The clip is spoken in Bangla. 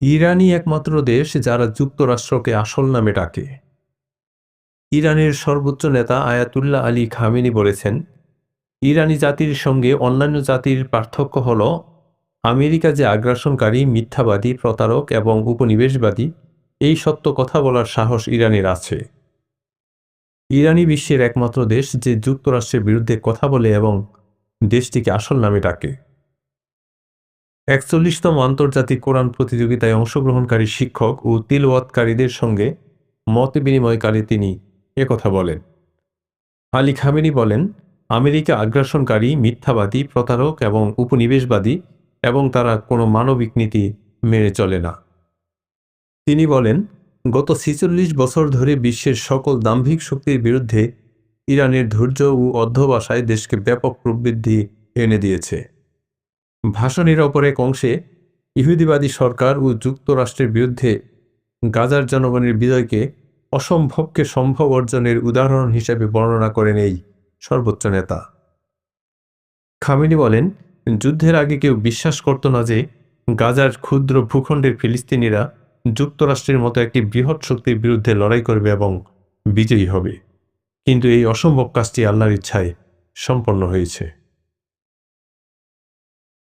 ইরানই একমাত্র দেশ যারা যুক্তরাষ্ট্রকে আসল নামে ডাকে। ইরানের সর্বোচ্চ নেতা আয়াতুল্লাহ আলী খামেনি বলেছেন, ইরানি জাতির সঙ্গে অন্যান্য জাতির পার্থক্য হল আমেরিকা যে আগ্রাসনকারী, মিথ্যাবাদী, প্রতারক এবং উপনিবেশবাদী, এই সত্য কথা বলার সাহস ইরানের আছে। ইরানই বিশ্বের একমাত্র দেশ যে যুক্তরাষ্ট্রের বিরুদ্ধে কথা বলে এবং দেশটিকে আসল নামে ডাকে। ৪১তম আন্তর্জাতিক কোরআন প্রতিযোগিতায় অংশগ্রহণকারী শিক্ষক ও তিলওয়াতকারীদের সঙ্গে মত বিনিময়কালে তিনি একথা বলেন। আলী খামেনি বলেন, আমেরিকা আগ্রাসনকারী, মিথ্যাবাদী, প্রতারক এবং উপনিবেশবাদী এবং তারা কোনো মানবিক নীতি মেনে চলে না। তিনি বলেন, গত ৪৬ বছর ধরে বিশ্বের সকল দাম্ভিক শক্তির বিরুদ্ধে ইরানের ধৈর্য ও অধ্যবসায় দেশকে ব্যাপক প্রবৃদ্ধি এনে দিয়েছে। ভাষণের অপর এক অংশে ইহুদিবাদী সরকার ও যুক্তরাষ্ট্রের বিরুদ্ধে গাজার জনগণের বিজয়কে অসম্ভবকে সম্ভব অর্জনের উদাহরণ হিসেবে বর্ণনা করেন এই সর্বোচ্চ নেতা। খামেনি বলেন, যুদ্ধের আগে কেউ বিশ্বাস করত না যে গাজার ক্ষুদ্র ভূখণ্ডের ফিলিস্তিনিরা যুক্তরাষ্ট্রের মতো একটি বৃহৎ শক্তির বিরুদ্ধে লড়াই করবে এবং বিজয়ী হবে, কিন্তু এই অসম্ভব কাজটি আল্লাহর ইচ্ছায় সম্পন্ন হয়েছে।